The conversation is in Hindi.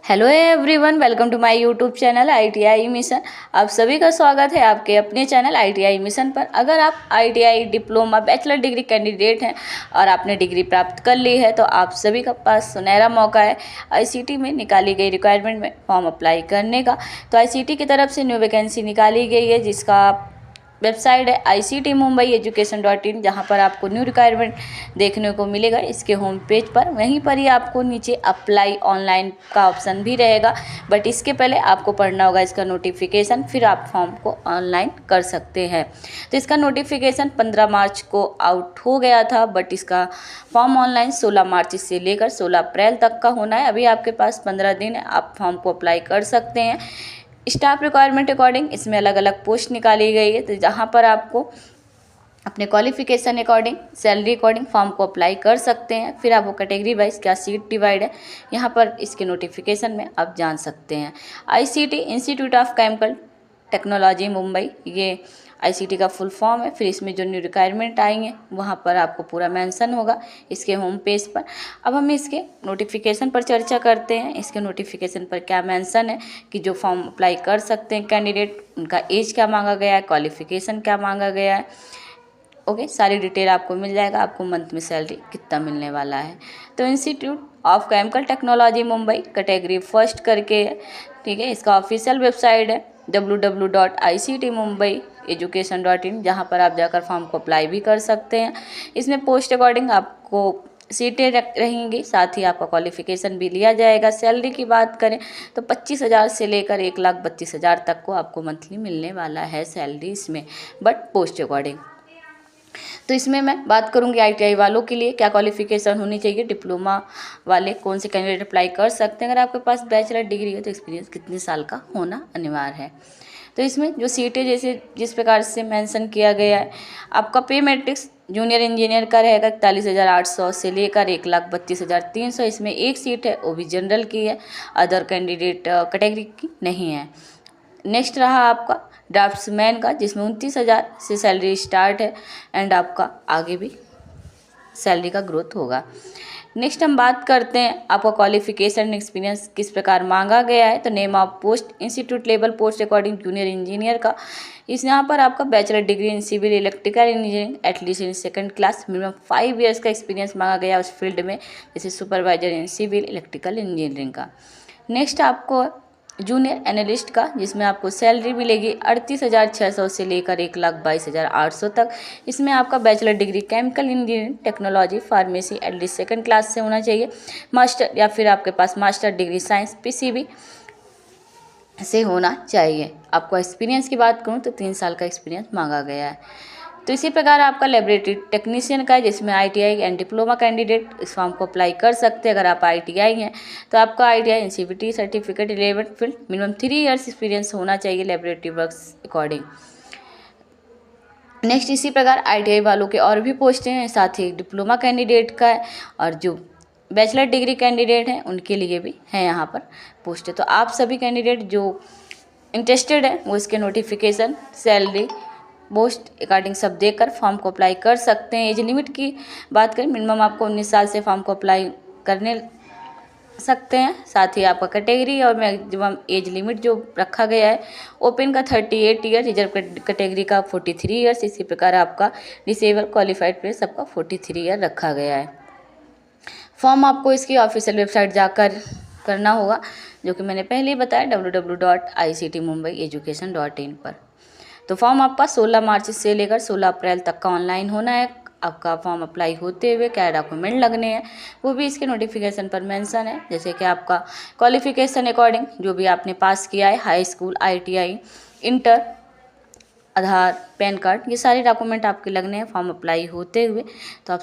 Hello everyone, welcome to my YouTube channel ITI mission. आप सभी का स्वागत है आपके अपने चैनल ITI मिशन पर। अगर आप ITI diploma bachelor degree candidate हैं और आपने डिग्री प्राप्त कर ली है तो आप सभी का पास सुनहरा मौका है ICT में निकाली गई रिक्वायरमेंट में फॉर्म अप्लाई करने का। तो ICT की तरफ से न्यू वैकेंसी निकाली गई है जिसका वेबसाइट है ICT-Mumbai-Education.in, जहाँ पर आपको न्यू रिक्वायरमेंट देखने को मिलेगा इसके होम पेज पर। वहीं पर ही आपको नीचे अप्लाई ऑनलाइन का ऑप्शन भी रहेगा, बट इसके पहले आपको पढ़ना होगा इसका नोटिफिकेशन, फिर आप फॉर्म को ऑनलाइन कर सकते हैं। तो इसका नोटिफिकेशन 15 मार्च को आउट हो गया था, बट इसका फॉर्म ऑनलाइन 16 मार्च से लेकर 16 अप्रैल तक का होना है। अभी आपके पास 15 दिन है, आप फॉर्म को अप्लाई कर सकते हैं। स्टाफ रिक्वायरमेंट अकॉर्डिंग इसमें अलग अलग पोस्ट निकाली गई है, तो जहाँ पर आपको अपने qualification according, salary according form को अप्लाई कर सकते हैं। फिर आपको कैटेगरी वाइज क्या सीट डिवाइड है यहाँ पर इसके नोटिफिकेशन में आप जान सकते हैं। ICT institute of chemical technology Mumbai, ये ICT का फुल फॉर्म है। फिर इसमें जो न्यू रिक्वायरमेंट आएंगे वहाँ पर आपको पूरा मेंशन होगा इसके होम पेज पर। अब हम इसके नोटिफिकेशन पर चर्चा करते हैं। इसके नोटिफिकेशन पर क्या मेंशन है कि जो फॉर्म अप्लाई कर सकते हैं कैंडिडेट, उनका एज क्या मांगा गया है, क्वालिफिकेशन क्या मांगा गया है। ओके, सारी डिटेल आपको मिल जाएगा, आपको मंथ में सैलरी कितना मिलने वाला है। तो institute of chemical technology Mumbai category first करके है, ठीक है। इसका ऑफिशियल वेबसाइट है www.ICT-Mumbai-Education.in, जहाँ पर आप जाकर फॉर्म को अप्लाई भी कर सकते हैं। इसमें पोस्ट अकॉर्डिंग आपको सीटें रहेंगी, साथ ही आपका क्वालिफिकेशन भी लिया जाएगा। सैलरी की बात करें तो 25,000 से लेकर 1,32,000 तक को आपको मंथली मिलने वाला है सैलरी इसमें, बट पोस्ट अकॉर्डिंग। तो इसमें मैं बात करूंगी ITI वालों के लिए क्या क्वालिफिकेशन होनी चाहिए, डिप्लोमा वाले कौन से कैंडिडेट अप्लाई कर सकते हैं। अगर आपके पास बैचलर डिग्री है तो एक्सपीरियंस कितने साल का होना अनिवार्य है। तो इसमें जो सीटें जैसे जिस प्रकार से मेंशन किया गया है, आपका पे मैट्रिक्स जूनियर इंजीनियर का रहेगा 41,800 से लेकर 1,32,300। इसमें एक सीट है वो भी जनरल की है, अदर कैंडिडेट कैटेगरी की नहीं है। नेक्स्ट रहा आपका ड्राफ्ट्समैन का, जिसमें 29,000 से सैलरी स्टार्ट है एंड आपका आगे भी सैलरी का ग्रोथ होगा। नेक्स्ट हम बात करते हैं आपका क्वालिफिकेशन एक्सपीरियंस किस प्रकार मांगा गया है। तो name of post institute level post according junior engineer का, इस यहाँ पर आपका bachelor degree in civil electrical engineering at least in second class, minimum 5 years का एक्सपीरियंस मांगा गया उस फील्ड में, जैसे supervisor in civil electrical engineering का। नेक्स्ट आपको जूनियर एनालिस्ट का, जिसमें आपको सैलरी मिलेगी 38,600 से लेकर 1,22,800 तक। इसमें आपका bachelor degree chemical engineering technology pharmacy at least second class से होना चाहिए, मास्टर या फिर आपके पास मास्टर डिग्री साइंस PCB से होना चाहिए। आपको एक्सपीरियंस की बात करूँ तो 3 साल का एक्सपीरियंस मांगा गया है। तो इसी प्रकार आपका लेबोरेटरी टेक्नीशियन का है, जिसमें ITI एंड डिप्लोमा कैंडिडेट इस फॉर्म को अप्लाई कर सकते हैं। अगर आप ITI हैं तो आपका ITI इन CBT certificate relevant field, minimum 3 years experience होना चाहिए लेबोरेटरी वर्क्स अकॉर्डिंग। नेक्स्ट इसी प्रकार ITI वालों के और भी पोस्टें हैं, साथ ही डिप्लोमा कैंडिडेट का है और जो बैचलर डिग्री कैंडिडेट हैं उनके लिए भी है यहाँ पर पोस्टें। तो आप सभी कैंडिडेट जो इंटरेस्टेड है वो इसके नोटिफिकेशन, सैलरी, पोस्ट अकॉर्डिंग सब देकर फॉर्म को अप्लाई कर सकते हैं। एज लिमिट की बात करें, मिनिमम आपको 19 साल से फॉर्म को अप्लाई करने सकते हैं। साथ ही आपका कैटेगरी और मैक्सिमम एज लिमिट जो रखा गया है, ओपन का 38 ईयर, रिजर्व कैटेगरी का 43 ईयर्स, इसी प्रकार आपका डिसेबल क्वालिफाइड पे सबका 43 ईयर रखा गया है। फॉर्म आपको इसकी ऑफिशियल वेबसाइट जाकर करना होगा, जो कि मैंने पहले ही बताया www.ICT-Mumbai-Education.in पर। तो फॉर्म आपका 16 मार्च से लेकर 16 अप्रैल तक का ऑनलाइन होना है। आपका फॉर्म अप्लाई होते हुए क्या डॉक्यूमेंट लगने हैं वो भी इसके नोटिफिकेशन पर मेंशन है, जैसे कि आपका क्वालिफिकेशन अकॉर्डिंग जो भी आपने पास किया है, हाई स्कूल, ITI, इंटर, आधार, पैन कार्ड, ये सारे डॉक्यूमेंट आपके लगने हैं फॉर्म अप्लाई होते हुए। तो आप